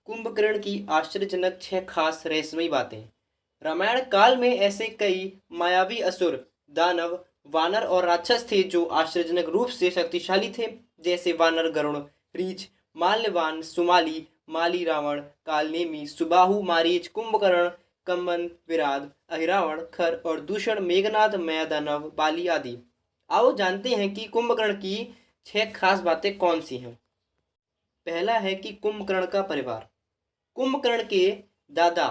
कुंभकर्ण की आश्चर्यजनक 6 खास रहस्यमयी बातें। रामायण काल में ऐसे कई मायावी असुर, दानव, वानर और राक्षस थे जो आश्चर्यजनक रूप से शक्तिशाली थे। जैसे वानर गरुड़, रीछ, माल्यवान, सुमाली, माली, रावण, कालनेमी, सुबाहु, मारीच, कुंभकर्ण, कंबन, विराट, अहिरावण, खर और दूषण, मेघनाद, मयादानव, बाली आदि। आओ जानते हैं कि कुंभकर्ण की 6 खास बातें कौन सी हैं। पहला है कि कुंभकर्ण का परिवार। कुंभकर्ण के दादा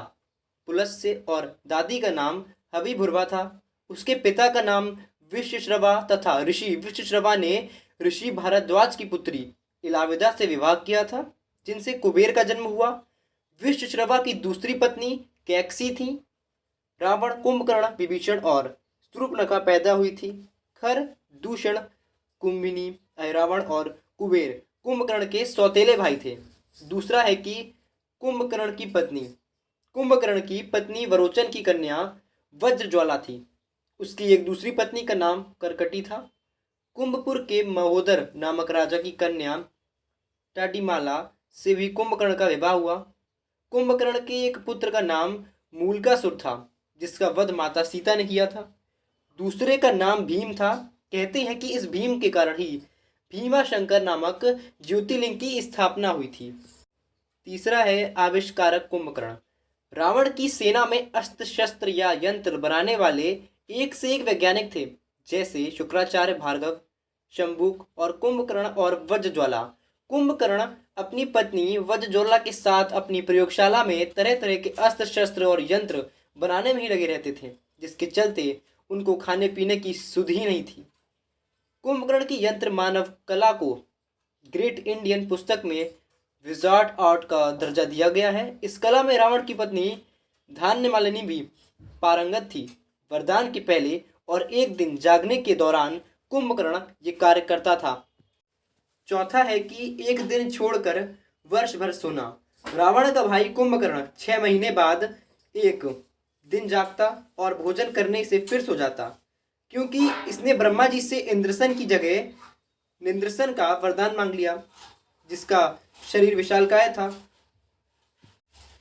पुलस्त्य और दादी का नाम हविभुर्वा था। उसके पिता का नाम विश्वश्रवा तथा ऋषि विश्वश्रवा ने ऋषि भारद्वाज की पुत्री इलाविदा से विवाह किया था, जिनसे कुबेर का जन्म हुआ। विश्वश्रवा की दूसरी पत्नी कैकसी थी। रावण, कुंभकर्ण, विभीषण और शूर्पणखा पैदा हुई थी। खर, दूषण, कुंभिनी, ऐरावण और कुबेर कुंभकर्ण के सौतेले भाई थे। दूसरा है कि कुंभकर्ण की पत्नी वरोचन की कन्या वज्रज्वाला थी। उसकी एक दूसरी पत्नी का नाम करकटी था। कुंभपुर के महोदर नामक राजा की कन्या टाटीमाला से भी कुंभकर्ण का विवाह हुआ। कुंभकर्ण के एक पुत्र का नाम मूलकासुर था, जिसका वध माता सीता ने किया था। दूसरे का नाम भीम था। कहते हैं कि इस भीम के कारण ही भीमाशंकर नामक ज्योतिर्लिंग की स्थापना हुई थी। तीसरा है आविष्कारक कुंभकर्ण। रावण की सेना में अस्त्र शस्त्र या यंत्र बनाने वाले एक से एक वैज्ञानिक थे, जैसे शुक्राचार्य, भार्गव, शंभुक और कुंभकर्ण और वज्रज्वाला। कुंभकर्ण अपनी पत्नी वज्रज्वाला के साथ अपनी प्रयोगशाला में तरह तरह के अस्त्र शस्त्र और यंत्र बनाने में ही लगे रहते थे, जिसके चलते उनको खाने पीने की सुध ही नहीं थी। कुंभकर्ण की यंत्र मानव कला को ग्रेट इंडियन पुस्तक में विजार्ड आर्ट का दर्जा दिया गया है। इस कला में रावण की पत्नी धान्यमालिनी भी पारंगत थी। वरदान के पहले और एक दिन जागने के दौरान कुंभकर्ण ये कार्य करता था। चौथा है कि एक दिन छोड़कर वर्ष भर सोना। रावण का भाई कुंभकर्ण 6 महीने बाद एक दिन जागता और भोजन करने से फिर सो जाता, क्योंकि इसने ब्रह्मा जी से इंद्रसन की जगह निंद्रसन का वरदान मांग लिया, जिसका शरीर विशालकाय था।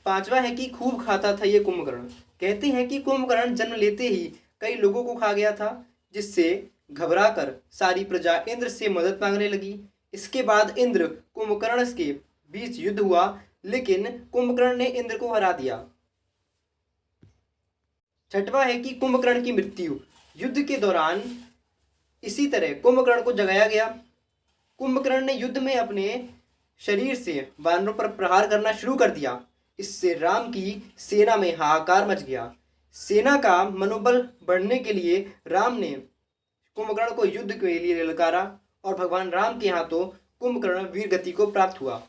पांचवा है कि खूब खाता था ये कुंभकर्ण। कहते हैं कि कुंभकर्ण जन्म लेते ही कई लोगों को खा गया था, जिससे घबराकर सारी प्रजा इंद्र से मदद मांगने लगी। इसके बाद इंद्र कुंभकर्ण के बीच युद्ध हुआ, लेकिन कुंभकर्ण ने इंद्र को हरा दिया। छठवां है कि कुंभकर्ण की मृत्यु। युद्ध के दौरान इसी तरह कुंभकर्ण को जगाया गया। कुंभकर्ण ने युद्ध में अपने शरीर से वानरों पर प्रहार करना शुरू कर दिया। इससे राम की सेना में हाहाकार मच गया। सेना का मनोबल बढ़ने के लिए राम ने कुंभकर्ण को युद्ध के लिए ललकारा और भगवान राम के हाथों कुंभकर्ण वीर गति को प्राप्त हुआ।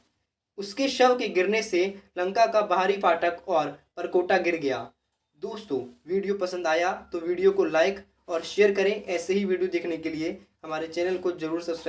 उसके शव के गिरने से लंका का बाहरी फाटक और परकोटा गिर गया। दोस्तों, वीडियो पसंद आया तो वीडियो को लाइक और शेयर करें। ऐसे ही वीडियो देखने के लिए हमारे चैनल को जरूर सब्सक्राइब